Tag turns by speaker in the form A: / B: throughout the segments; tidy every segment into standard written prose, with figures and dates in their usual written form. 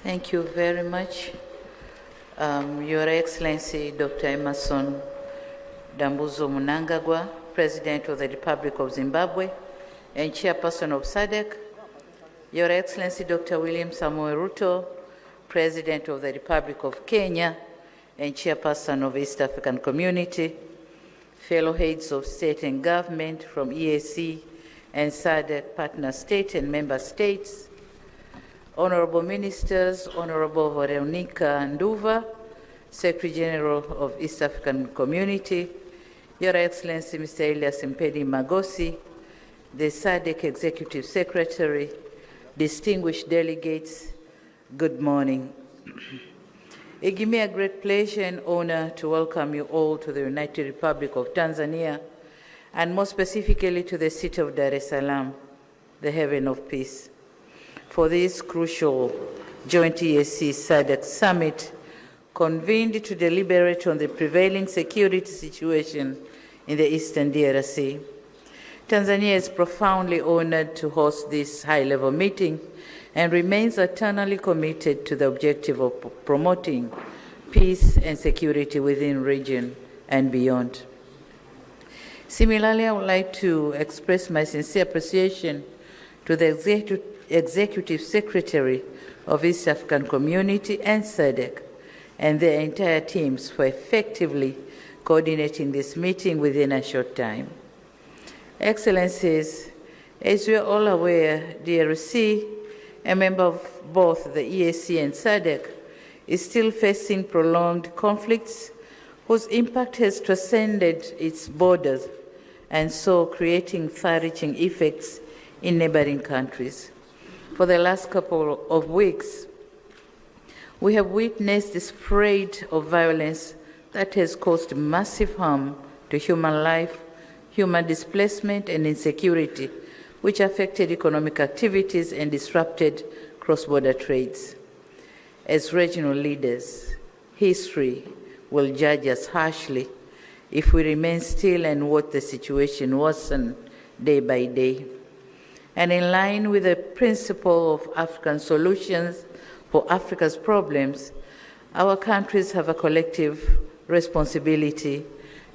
A: Thank you very much. Your Excellency, Dr. Emerson Dambuzo Mnangagwa, President of the Republic of Zimbabwe and Chairperson of Sadc, Your Excellency, Dr. William Samoei Ruto, President of the Republic of Kenya and Chairperson of East African Community, fellow heads of state and government from EAC and SADC partner state and member states, Honorable Ministers, Honorable Veronica Nduva, Secretary General of East African Community, Your Excellency Mr. Elias Mpedi Magosi, the SADC Executive Secretary, distinguished delegates, good morning. It gives me a great pleasure and honor to welcome you all to the United Republic of Tanzania, and more specifically to the city of Dar es Salaam, the haven of peace, for this crucial joint EAC SADC summit convened to deliberate on the prevailing security situation in the Eastern DRC. Tanzania is profoundly honored to host this high-level meeting and remains eternally committed to the objective of promoting peace and security within the region and beyond. Similarly, I would like to express my sincere appreciation to the Executive Secretary of East African Community and SADC and their entire teams for effectively coordinating this meeting within a short time. Excellencies, as we are all aware, DRC, a member of both the EAC and SADC, is still facing prolonged conflicts whose impact has transcended its borders and so creating far-reaching effects in neighboring countries. For the last couple of weeks, we have witnessed the spread of violence that has caused massive harm to human life, human displacement, and insecurity, which affected economic activities and disrupted cross-border trades. As regional leaders, history will judge us harshly if we remain still and watch the situation worsen day by day. And in line with the principle of African solutions for Africa's problems, our countries have a collective responsibility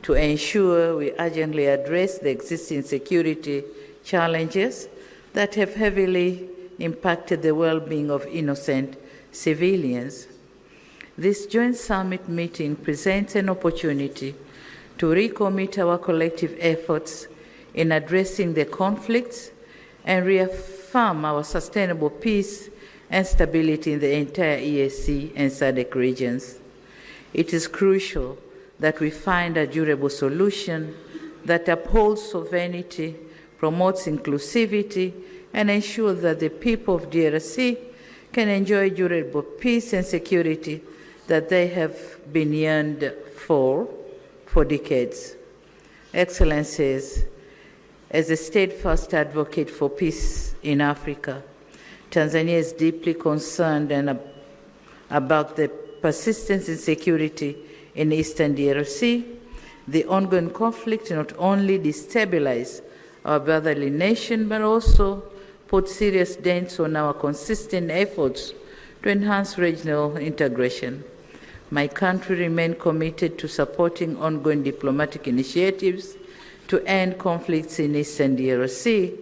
A: to ensure we urgently address the existing security challenges that have heavily impacted the well-being of innocent civilians. This joint summit meeting presents an opportunity to recommit our collective efforts in addressing the conflicts and reaffirm our sustainable peace and stability in the entire EAC and SADC regions. It is crucial that we find a durable solution that upholds sovereignty, promotes inclusivity, and ensures that the people of DRC can enjoy durable peace and security that they have been yearned for decades. Excellencies, as a steadfast advocate for peace in Africa, Tanzania is deeply concerned about the persistent insecurity in Eastern DRC. The ongoing conflict not only destabilizes our brotherly nation, but also put serious dents on our consistent efforts to enhance regional integration. My country remains committed to supporting ongoing diplomatic initiatives to end conflicts in Eastern DRC,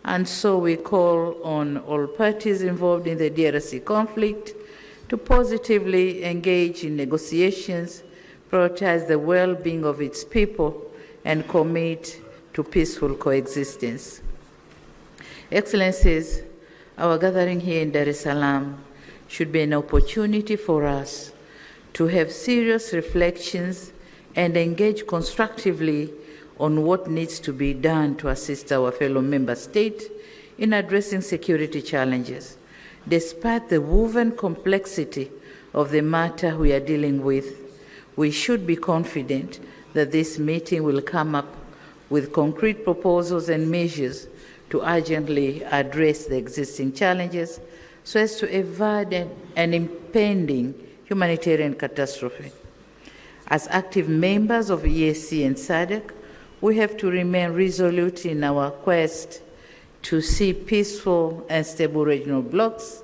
A: and so we call on all parties involved in the DRC conflict to positively engage in negotiations, prioritize the well-being of its people, and commit to peaceful coexistence. Excellencies, our gathering here in Dar es Salaam should be an opportunity for us to have serious reflections and engage constructively on what needs to be done to assist our fellow member states in addressing security challenges. Despite the woven complexity of the matter we are dealing with, we should be confident that this meeting will come up with concrete proposals and measures to urgently address the existing challenges so as to avoid an impending humanitarian catastrophe. As active members of EAC and SADC, we have to remain resolute in our quest to see peaceful and stable regional blocs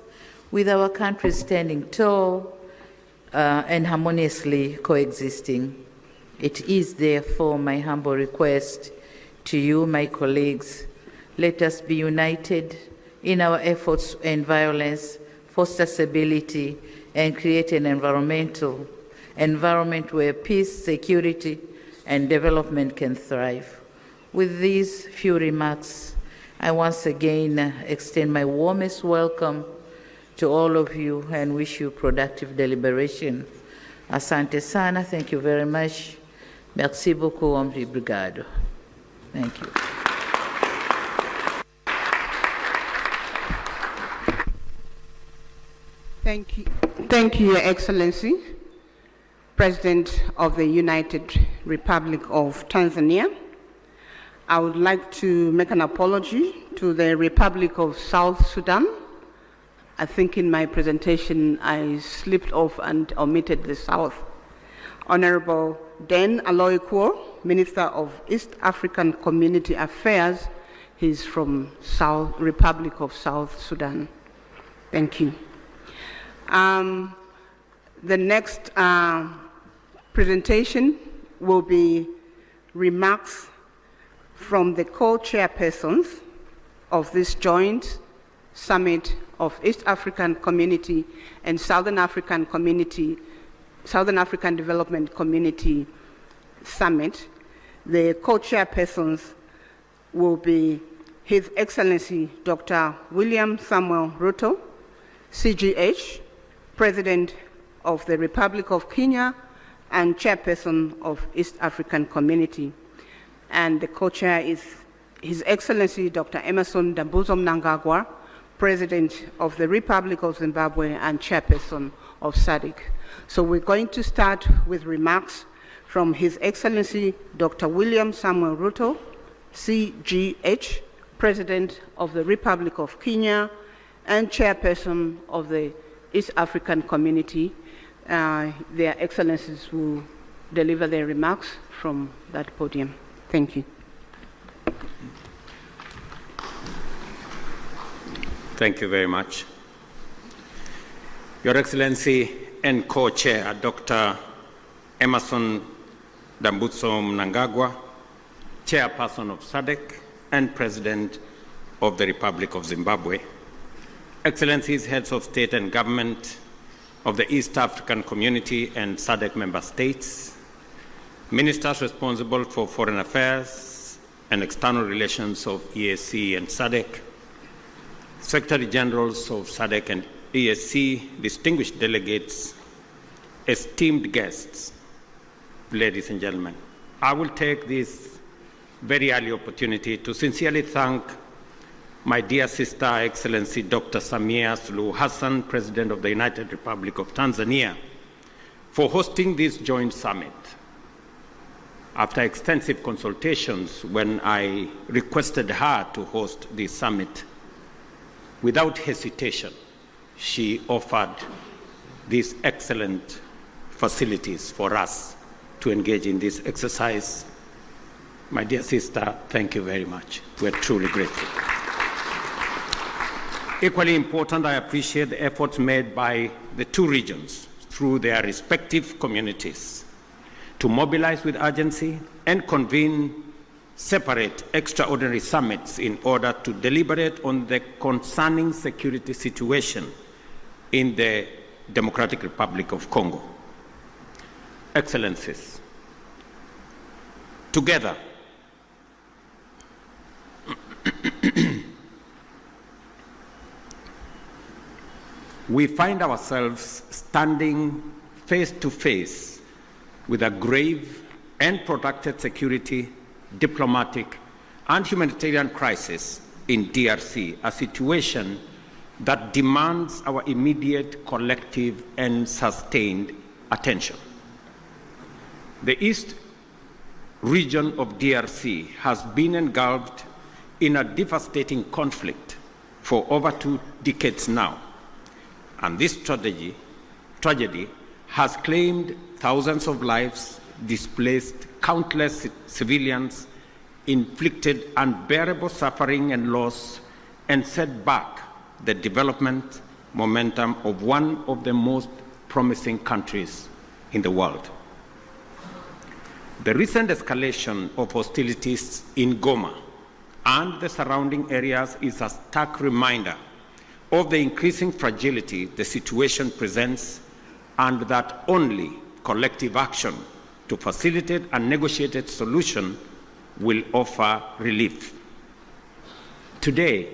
A: with our countries standing tall and harmoniously coexisting. It is therefore my humble request to you, my colleagues, let us be united in our efforts to end violence, foster stability, and create an environment where peace, security, and development can thrive. With these few remarks, I once again extend my warmest welcome to all of you and wish you productive deliberation. Asante sana, thank you very much. Merci beaucoup, obrigado. Thank you.
B: Thank you, Your Excellency, President of the United Republic of Tanzania. I would like to make an apology to the Republic of South Sudan. I think in my presentation I slipped off and omitted the South. Honorable Den Aloykuo, Minister of East African Community Affairs, he's from Republic of South Sudan. Thank you. The next presentation will be remarks from the co-chairpersons of this joint summit of East African Community and Southern African Development Community Summit. The co-chairpersons will be His Excellency Dr. William Samuel Ruto, CGH, President of the Republic of Kenya and Chairperson of East African Community. And the co-chair is His Excellency Dr. Emmerson Dambuzo Mnangagwa, President of the Republic of Zimbabwe and Chairperson of Sadc-Eac. So we're going to start with remarks from His Excellency Dr. William Samuel Ruto, CGH, President of the Republic of Kenya and Chairperson of the East African Community. Their Excellencies will deliver their remarks from that podium. Thank you.
C: Thank you very much. Your Excellency and Co-Chair, Dr. Emmerson Dambuzo Mnangagwa, Chairperson of SADC and President of the Republic of Zimbabwe, Excellencies, Heads of State and Government of the East African Community and SADC member states, Ministers responsible for Foreign Affairs and External Relations of EAC and SADC, Secretary Generals of SADC and EAC, distinguished delegates, esteemed guests, ladies and gentlemen. I will take this very early opportunity to sincerely thank my dear sister, Excellency Dr. Samia Suluhu Hassan, President of the United Republic of Tanzania, for hosting this joint summit. After extensive consultations, when I requested her to host this summit, without hesitation, she offered these excellent facilities for us to engage in this exercise. My dear sister, thank you very much. We're truly grateful. Equally important, I appreciate the efforts made by the two regions through their respective communities to mobilize with urgency and convene separate extraordinary summits in order to deliberate on the concerning security situation in the Democratic Republic of Congo. Excellencies, together, we find ourselves standing face to face with a grave and protracted security, diplomatic, and humanitarian crisis in DRC, a situation that demands our immediate, collective, and sustained attention. The East region of DRC has been engulfed in a devastating conflict for over 2 decades now, and this tragedy has claimed thousands of lives, displaced countless civilians, inflicted unbearable suffering and loss, and set back the development momentum of one of the most promising countries in the world. The recent escalation of hostilities in Goma and the surrounding areas is a stark reminder of the increasing fragility the situation presents, and that only collective action to facilitate a negotiated solution will offer relief. Today,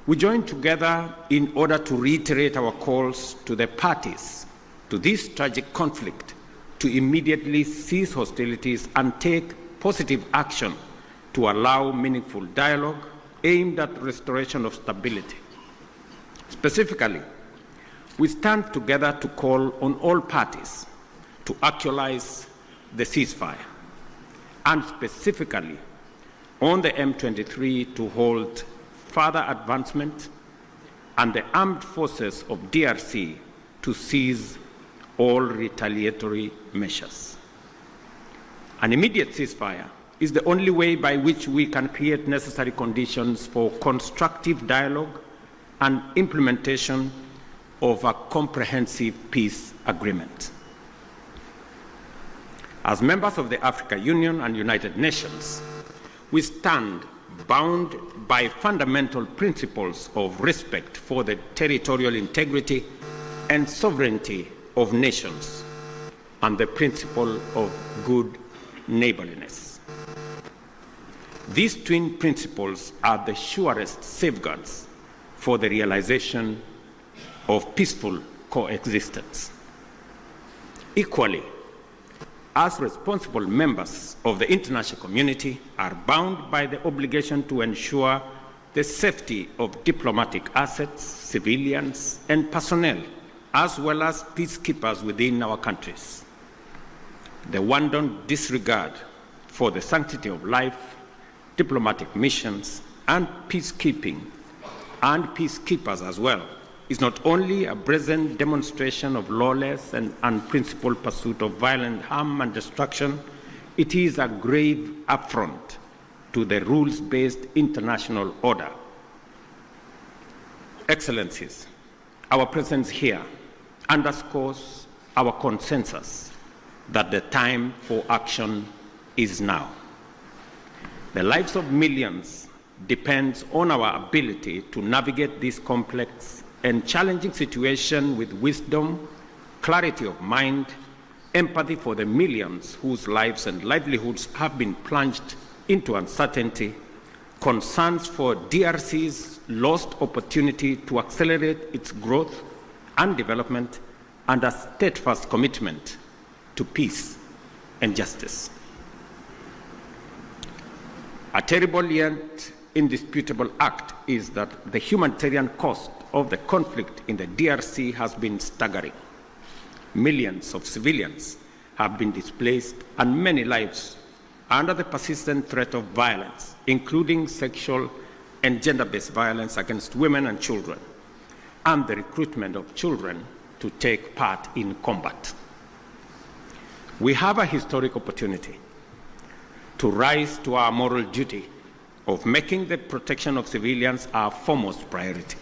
C: we join together in order to reiterate our calls to the parties to this tragic conflict to immediately cease hostilities and take positive action to allow meaningful dialogue aimed at restoration of stability. Specifically, we stand together to call on all parties to actualize the ceasefire, and specifically on the M23 to hold further advancement and the armed forces of DRC to cease all retaliatory measures. An immediate ceasefire is the only way by which we can create necessary conditions for constructive dialogue and implementation of a comprehensive peace agreement. As members of the African Union and United Nations, we stand bound by fundamental principles of respect for the territorial integrity and sovereignty of nations and the principle of good neighborliness. These twin principles are the surest safeguards for the realization of peaceful coexistence. Equally, as responsible members of the international community are bound by the obligation to ensure the safety of diplomatic assets, civilians, and personnel, as well as peacekeepers within our countries. The wanton disregard for the sanctity of life, diplomatic missions, and peacekeeping, and peacekeepers as well, is not only a brazen demonstration of lawless and unprincipled pursuit of violent harm and destruction, it is a grave affront to the rules-based international order. Excellencies, our presence here underscores our consensus that the time for action is now. The lives of millions depends on our ability to navigate this complex and challenging situation with wisdom, clarity of mind, empathy for the millions whose lives and livelihoods have been plunged into uncertainty, concerns for DRC's lost opportunity to accelerate its growth and development, and a steadfast commitment to peace and justice. A terrible yet indisputable act is that the humanitarian cost of the conflict in the DRC has been staggering. Millions of civilians have been displaced and many lives under the persistent threat of violence, including sexual and gender-based violence against women and children, and the recruitment of children to take part in combat. We have a historic opportunity to rise to our moral duty of making the protection of civilians our foremost priority,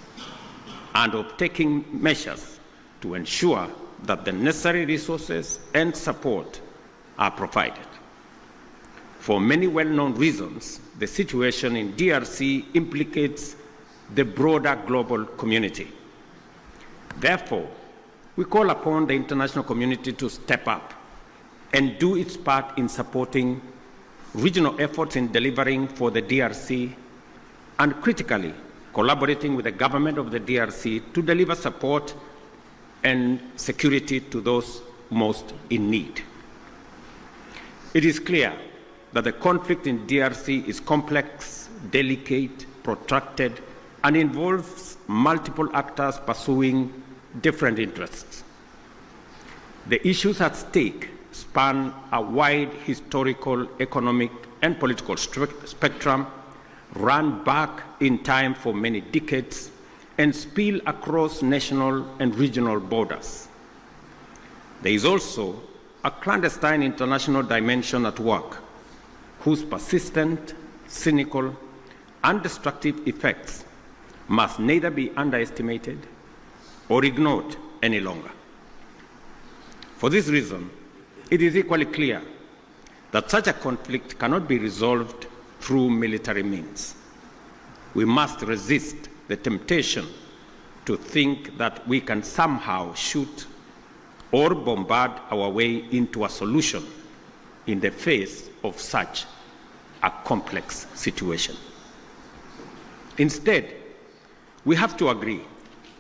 C: and of taking measures to ensure that the necessary resources and support are provided. For many well-known reasons, the situation in DRC implicates the broader global community. Therefore, we call upon the international community to step up and do its part in supporting regional efforts in delivering for the DRC, and critically collaborating with the government of the DRC to deliver support and security to those most in need. It is clear that the conflict in DRC is complex, delicate, protracted, and involves multiple actors pursuing different interests. The issues at stake span a wide historical, economic, and political spectrum, run back in time for many decades, and spill across national and regional borders. There is also a clandestine international dimension at work, whose persistent, cynical, and destructive effects must neither be underestimated or ignored any longer. For this reason, it is equally clear that such a conflict cannot be resolved through military means. We must resist the temptation to think that we can somehow shoot or bombard our way into a solution in the face of such a complex situation. Instead, we have to agree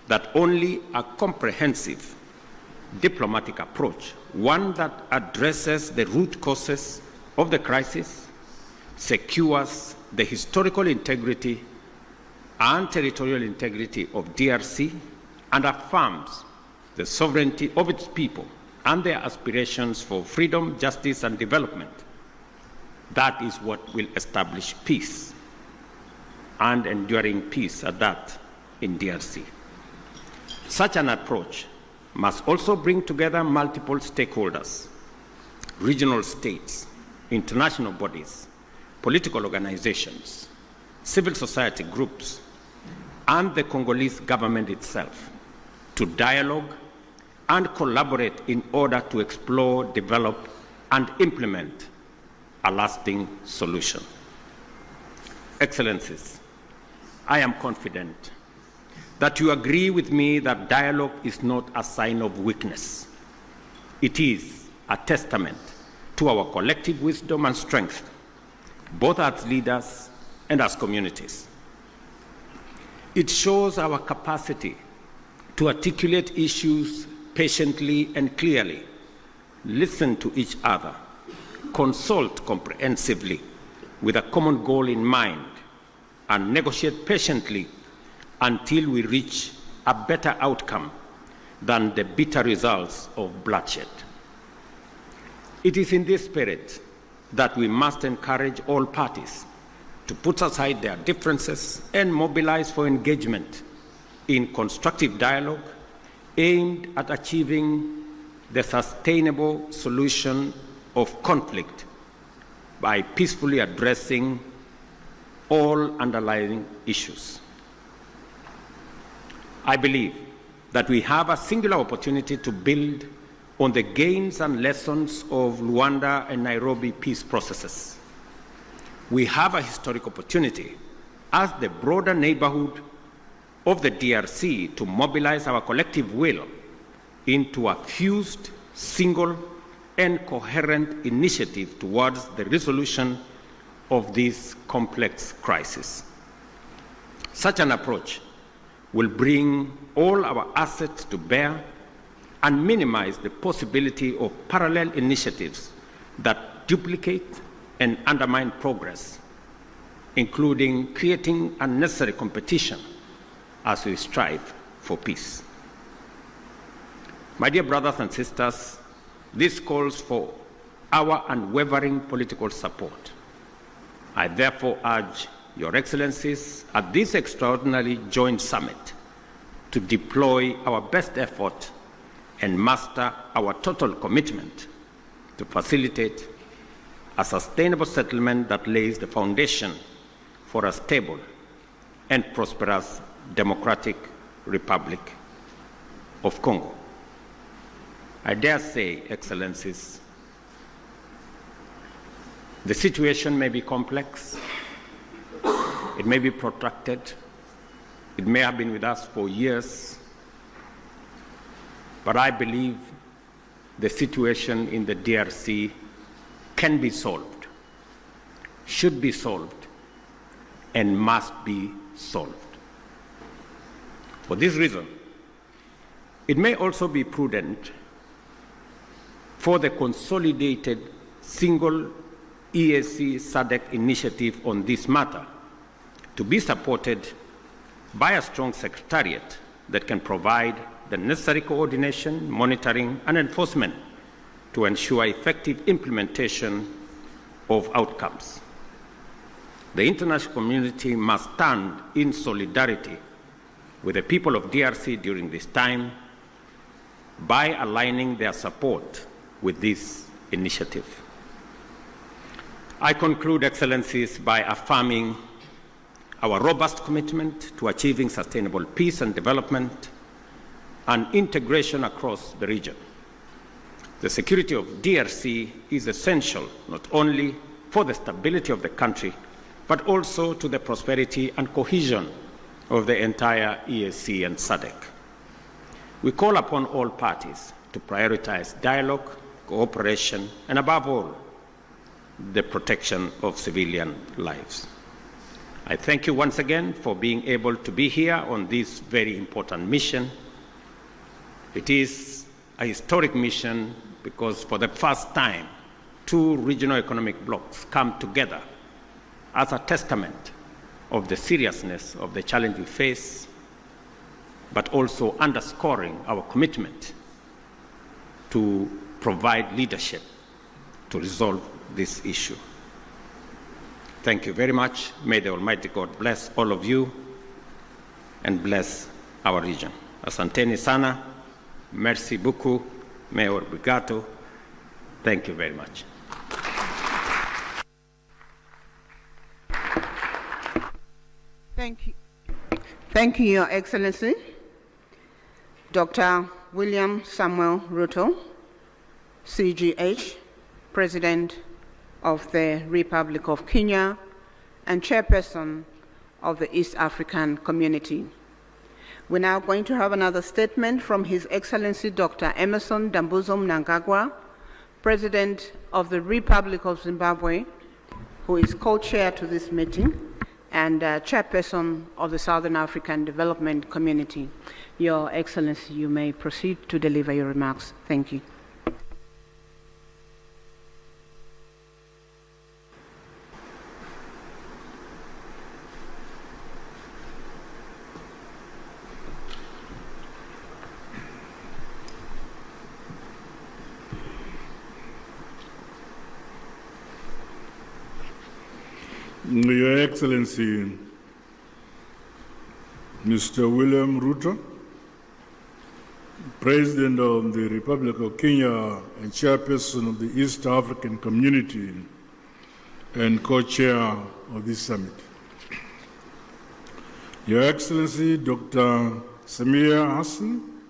C: that only a comprehensive diplomatic approach, one that addresses the root causes of the crisis, secures the historical integrity and territorial integrity of DRC, and affirms the sovereignty of its people and their aspirations for freedom, justice, and development. That is what will establish peace, and enduring peace at that, in DRC. Such an approach must also bring together multiple stakeholders, regional states, international bodies, political organizations, civil society groups, and the Congolese government itself to dialogue and collaborate in order to explore, develop, and implement a lasting solution. Excellencies, I am confident that you agree with me that dialogue is not a sign of weakness. It is a testament to our collective wisdom and strength, both as leaders and as communities. It shows our capacity to articulate issues patiently and clearly, listen to each other, consult comprehensively with a common goal in mind, and negotiate patiently until we reach a better outcome than the bitter results of bloodshed. It is in this spirit that we must encourage all parties to put aside their differences and mobilize for engagement in constructive dialogue aimed at achieving the sustainable solution of conflict by peacefully addressing all underlying issues. I believe that we have a singular opportunity to build on the gains and lessons of Luanda and Nairobi peace processes. We have a historic opportunity as the broader neighborhood of the DRC to mobilize our collective will into a fused, single, and coherent initiative towards the resolution of this complex crisis. Such an approach will bring all our assets to bear and minimize the possibility of parallel initiatives that duplicate and undermine progress, including creating unnecessary competition as we strive for peace. My dear brothers and sisters, this calls for our unwavering political support. I therefore urge Your Excellencies at this extraordinary joint summit to deploy our best effort and muster our total commitment to facilitate a sustainable settlement that lays the foundation for a stable and prosperous democratic Republic of Congo. I dare say, Excellencies, the situation may be complex, it may be protracted, it may have been with us for years, but I believe the situation in the DRC can be solved, should be solved, and must be solved. For this reason, it may also be prudent for the consolidated single EAC SADC initiative on this matter to be supported by a strong secretariat that can provide the necessary coordination, monitoring, and enforcement to ensure effective implementation of outcomes. The international community must stand in solidarity with the people of DRC during this time by aligning their support with this initiative. I conclude, Excellencies, by affirming our robust commitment to achieving sustainable peace and development and integration across the region. The security of DRC is essential not only for the stability of the country, but also to the prosperity and cohesion of the entire EAC and SADC. We call upon all parties to prioritize dialogue, cooperation, and above all, the protection of civilian lives. I thank you once again for being able to be here on this very important mission. It is a historic mission because for the first time, two regional economic blocs come together as a testament of the seriousness of the challenge we face, but also underscoring our commitment to provide leadership to resolve this issue. Thank you very much. May the Almighty God bless all of you and bless our region. Asanteni sana, merci beaucoup, Mayor Brigato. Thank you very much.
B: Thank you, Your Excellency. Dr. William Samuel Ruto, CGH, President of the Republic of Kenya and Chairperson of the East African Community. We're now going to have another statement from His Excellency Dr. Emmerson Dambuzo Mnangagwa, President of the Republic of Zimbabwe, who is co-chair to this meeting and Chairperson of the Southern African Development Community. Your Excellency, you may proceed to deliver your remarks. Thank you.
D: Your Excellency, Mr. William Ruto, President of the Republic of Kenya and Chairperson of the East African Community and co-chair of this summit. Your Excellency, Dr. Samia Hassan,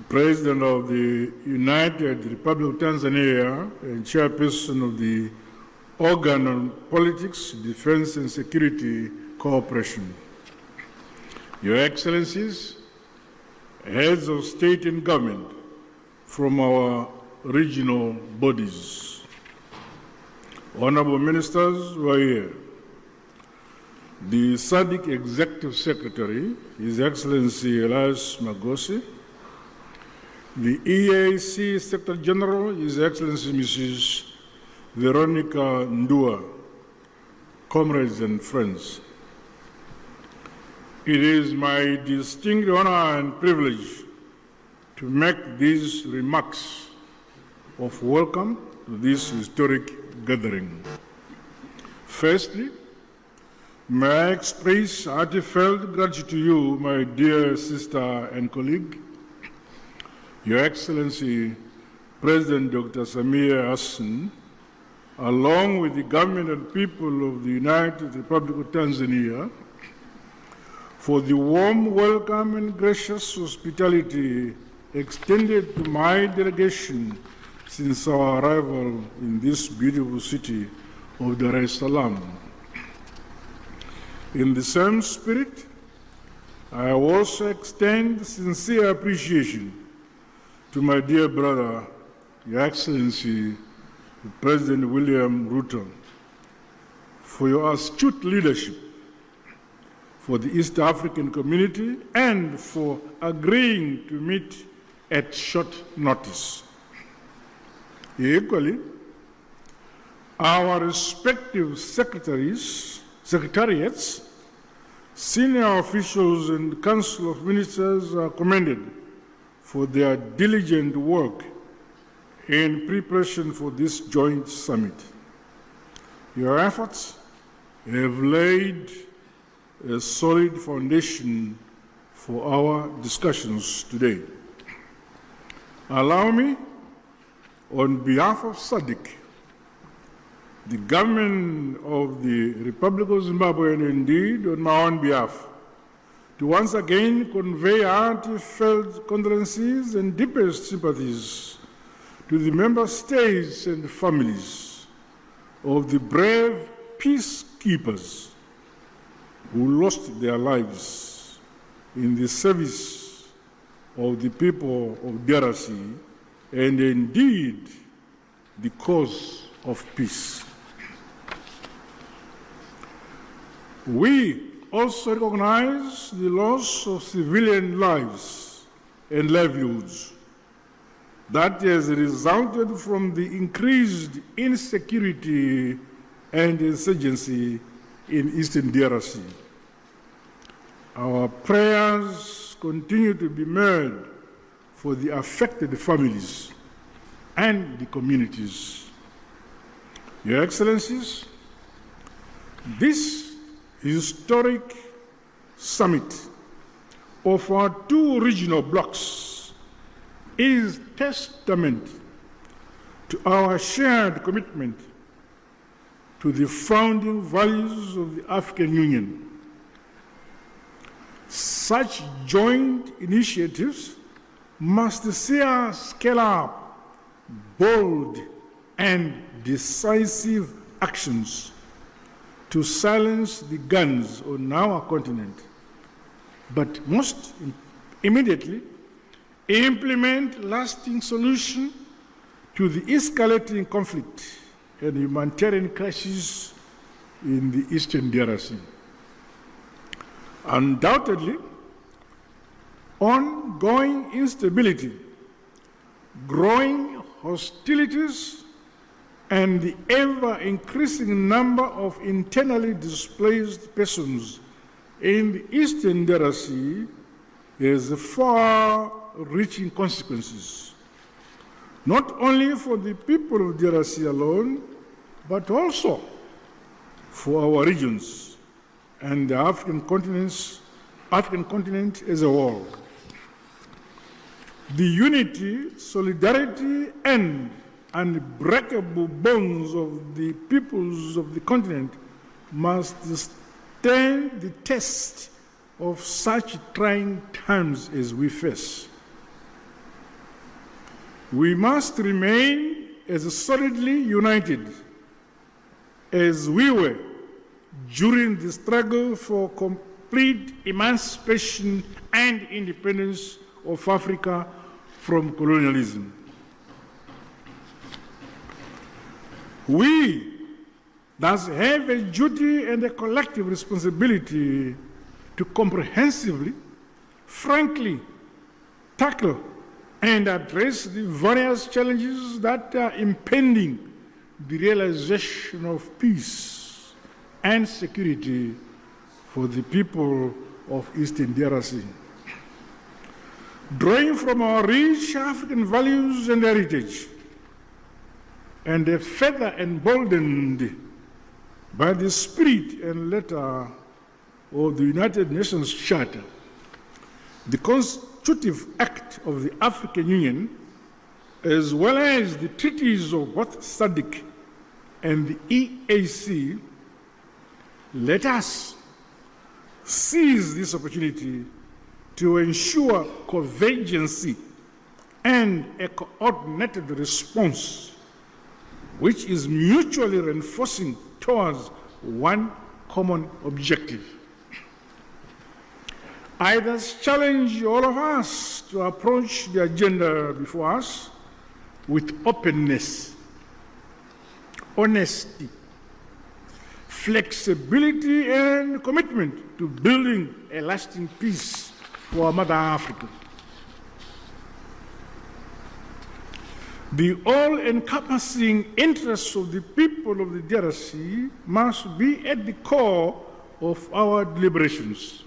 D: President of the United Republic of Tanzania and Chairperson of the Organ on Politics, Defense and Security Cooperation. Your Excellencies, heads of state and government from our regional bodies, honorable ministers who are here, the Sadc Executive Secretary, His Excellency Elias Magosi, the EAC Secretary General, His Excellency Mrs. Veronica Ndua, comrades and friends. It is my distinct honor and privilege to make these remarks of welcome to this historic gathering. Firstly, may I express heartfelt gratitude to you, my dear sister and colleague, Your Excellency, President Dr. Samia Hassan, along with the government and people of the United Republic of Tanzania, for the warm welcome and gracious hospitality extended to my delegation since our arrival in this beautiful city of Dar es Salaam. In the same spirit, I also extend sincere appreciation to my dear brother, Your Excellency, President William Ruto, for your astute leadership for the East African community and for agreeing to meet at short notice. Equally, our respective secretariats, senior officials and Council of Ministers are commended for their diligent work in preparation for this joint summit. Your efforts have laid a solid foundation for our discussions today. Allow me, on behalf of SADC, the government of the Republic of Zimbabwe, and indeed on my own behalf, to once again convey heartfelt condolences and deepest sympathies to the member states and families of the brave peacekeepers who lost their lives in the service of the people of DRC and indeed the cause of peace. We also recognize the loss of civilian lives and livelihoods that has resulted from the increased insecurity and insurgency in eastern DRC. Our prayers continue to be made for the affected families and the communities. Your Excellencies, this historic summit of our two regional blocs is testament to our shared commitment to the founding values of the African Union. Such joint initiatives must see us scale up bold and decisive actions to silence the guns on our continent, but most immediately implement lasting solutions to the escalating conflict and humanitarian crisis in the eastern DRC. Undoubtedly, ongoing instability, growing hostilities, and the ever-increasing number of internally displaced persons in the eastern DRC has far-reaching consequences, not only for the people of DRC alone, but also for our regions and the African continent as a whole. The unity, solidarity, and unbreakable bonds of the peoples of the continent must stand the test of such trying times as we face. We must remain as solidly united as we were during the struggle for complete emancipation and independence of Africa from colonialism. We thus have a duty and a collective responsibility to comprehensively, frankly, tackle and address the various challenges that are impeding the realization of peace and security for the people of Eastern DRC. Drawing from our rich African values and heritage, and further emboldened by the spirit and letter of the United Nations Charter, the Constitutive Act of the African Union, as well as the treaties of both Sadc and the EAC, let us seize this opportunity to ensure convergency and a coordinated response which is mutually reinforcing towards one common objective. I thus challenge all of us to approach the agenda before us with openness, honesty, flexibility, and commitment to building a lasting peace for Mother Africa. The all-encompassing interests of the people of the DRC must be at the core of our deliberations.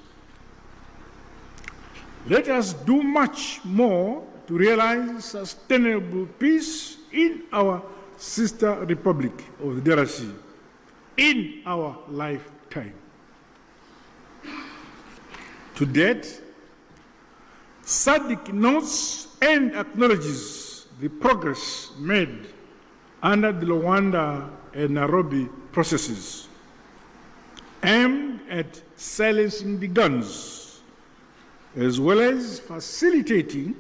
D: Let us do much more to realize sustainable peace in our sister republic of the DRC in our lifetime. To date, Sadc notes and acknowledges the progress made under the Luanda and Nairobi processes aimed at silencing the guns as well as facilitating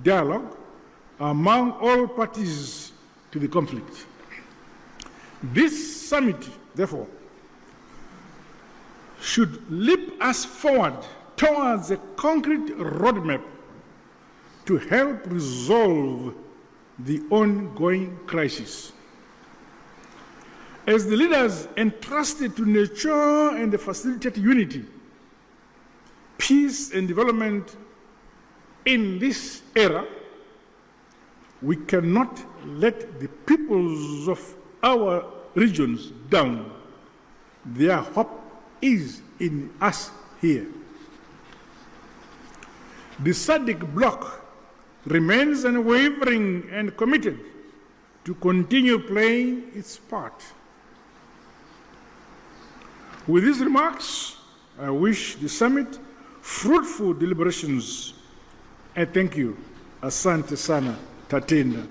D: dialogue among all parties to the conflict. This summit, therefore, should leap us forward towards a concrete roadmap to help resolve the ongoing crisis. As the leaders entrusted to nurture and facilitate unity, peace and development in this era, we cannot let the peoples of our regions down. Their hope is in us here. The Sadc bloc remains unwavering and committed to continue playing its part. With these remarks, I wish the summit fruitful deliberations. And thank you. Asante sana, Tatenda.